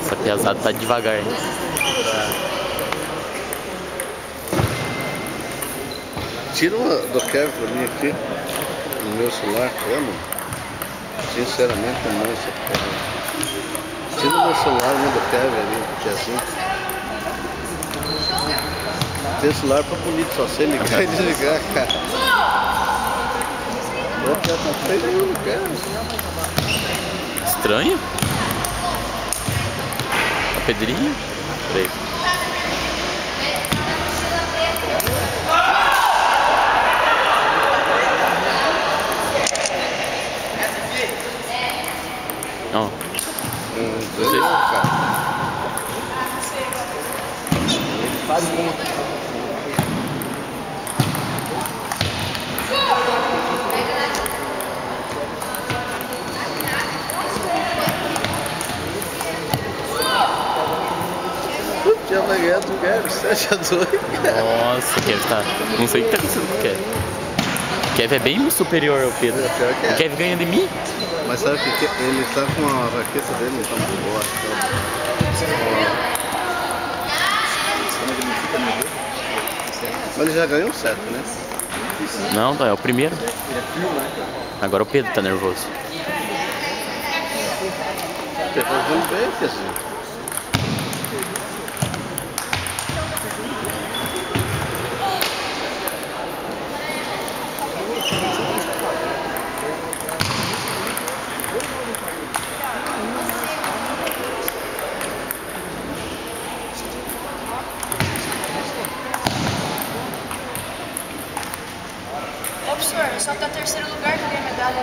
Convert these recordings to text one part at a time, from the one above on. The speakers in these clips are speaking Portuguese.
Essa piazada tá devagar, hein? Tira uma do Kevin pra mim aqui, no meu celular, mano. Sinceramente, não é essa porra. Tira o meu celular, uma do Kevin ali, porque assim. Tem celular pra bonito, só sei ligar e desligar, cara. O cara tá feio, não quero. Estranho? A Pedrinho? Peraí. Ó. Não sei, cara. Faz como. Já vai ganhar do Kevin, 7-2. Nossa, o Kevin tá... Não sei o que tá acontecendo com o Kevin. O Kevin é bem superior ao Pedro. O Kevin ganha de mim. Mas sabe que ele tá com a raqueta dele, não tá muito boa. Mas ele já ganhou um set, né? Não, é o primeiro. Agora o Pedro tá nervoso. Ele tá jogando bem, assim. Ô, professor, só tá terceiro lugar que ganha medalha.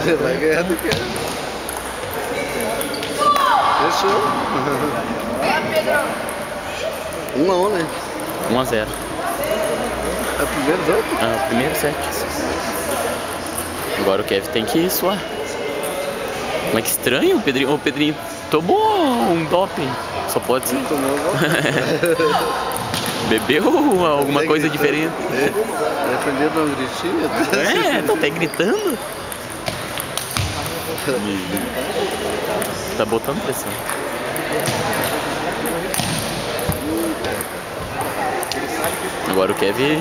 Você vai ganhar do que? Fechou. É, Pedro. 1-1, né? 1-0. É o primeiro jogo? Ah, o primeiro set. Agora o Kevin tem que suar. Mas que estranho, o Pedrinho tomou um doping. Só pode ser. Tomou Bebeu alguma coisa diferente. Defendeu de uma gritinha. É, tá até gritando. Tá botando pressão. Agora o Kevin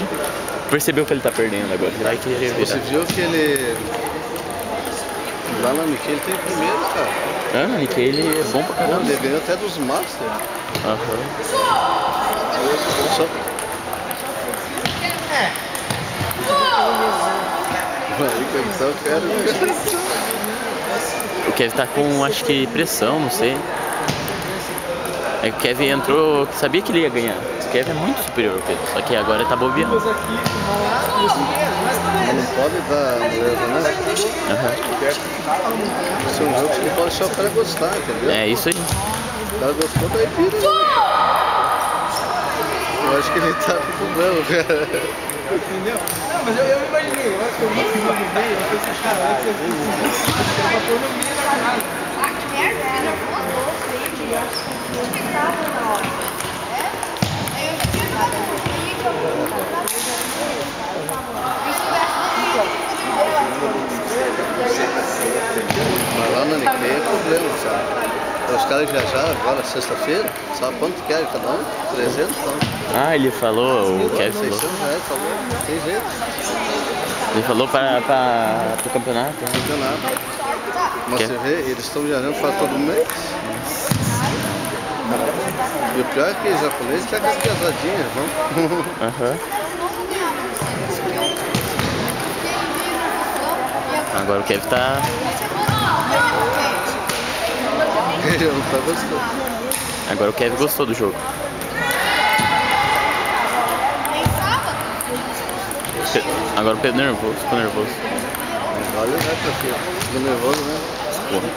percebeu que ele tá perdendo agora. Vai que ele Você viu que ele... Lá na Nikkei ele tem primeiro, cara. Ah, o Nikkei ele é bom pra caramba. Ele ganhou até dos Masters. Só... Aí, capitão, cara. O Kevin tá com, acho que, pressão, não sei. É que o Kevin entrou, sabia que ele ia ganhar. O Kevin é muito superior ao Pedro, só que agora ele tá bobeando. Mas não pode dar beleza, né? Esse é um jogo que não pode só o cara gostar, entendeu? É isso aí. O cara gostou, daí vira. Eu acho que ele tá com problema, cara. Entendeu? Não, mas eu imaginei, eu acho que eu vi que eu pensei, cara, antes eu fiz no meio da casa. Ah, que merda, era voador, frente, eu ficava na hora. É? Aí eu já tinha jogado no vídeo, Mas lá na Nikkei é problema, sabe? Os caras viajaram agora, sexta-feira, sabe quanto quer cada um? 300, então. Ah, ele falou, o Kevin falou. 600 reais, falou, tem jeito. Ele falou pro campeonato. Né? Campeonato. Mas você vê, eles estão viajando fora todo mês. E o pior é que os japoneses querem aquelas piazadinhas, vamos. Agora o Kevin tá... Ele não tá gostando. Agora o Kevin gostou do jogo. Nem sábado. Agora o Pedro nervoso, ficou nervoso. Olha o resto aqui, ó. Ficou nervoso, né? Porra.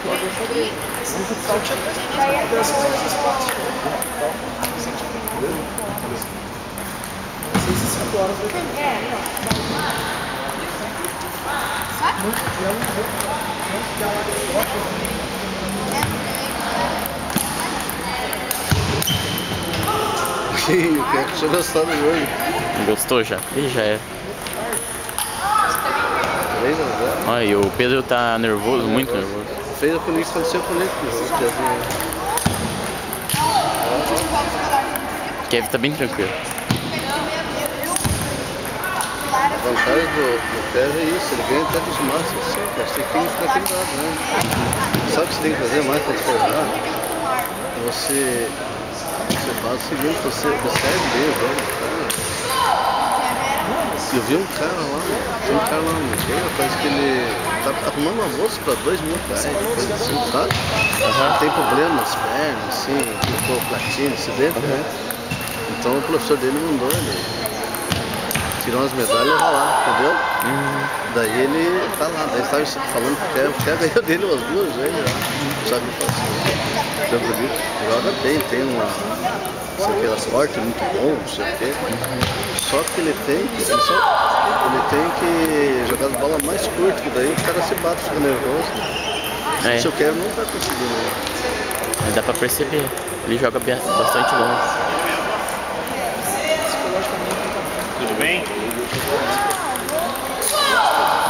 Sim, o que é que você gostou do jogo? Gostou já? Ih, já é. 3-0. Olha, e o Pedro tá nervoso, muito nervoso. Fez o que aconteceu com ele, O Kevin tá bem tranquilo. A vantagem do Kevin é isso, ele ganha até dos máximos, assim, mas você tem que ir pra aquele lado, né? Sabe o que você tem que fazer mais quando você jogar? Você faz o seguinte, você observe bem o jogo. Eu vi um cara lá no jogo, parece que ele tá arrumando uma bolsa pra R$2.000, coisa assim, sabe? Tem problema nas pernas, assim, ficou platina, acidente, né? Então o professor dele mandou ele tirou umas medalhas e vai lá, entendeu? Daí ele tá lá, daí ele estava falando que o Kevin ganhou dele umas 2 vezes já. Sabe o que faz assim? Joga bem, tem uma. Sei que ela sorte muito bom, não sei o quê. Só que ele tem que jogar as bolas mais curtas, que daí o cara se bate, fica nervoso. É. Se o Kevin não tá conseguindo. Mas dá pra perceber, ele joga bastante longe. Tudo bem?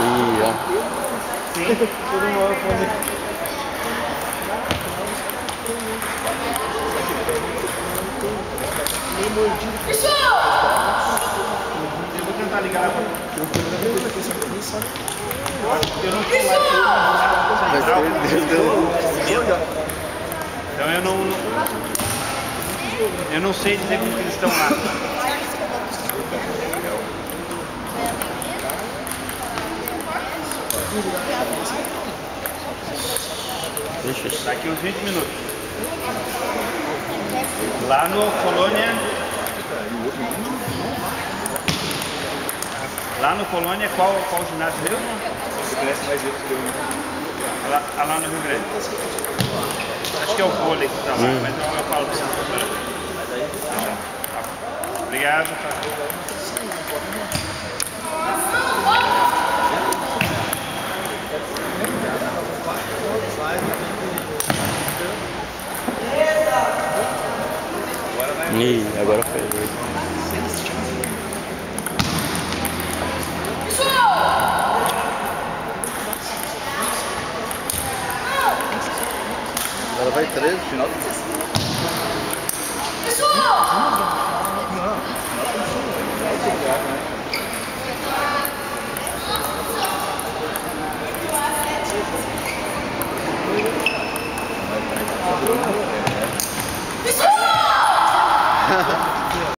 Ih, ó. Tudo mal, pode. Eu vou tentar ligar lá pra eu não então eu não sei dizer como que eles estão lá. Daqui uns 20 minutos. Lá no Colônia. Lá no Colônia, qual ginásio mesmo? Lá no Rio Grande. Acho que é o vôlei que tá lá, mas eu falo pra você. Obrigado. Ih, agora foi. Agora vai 13, final.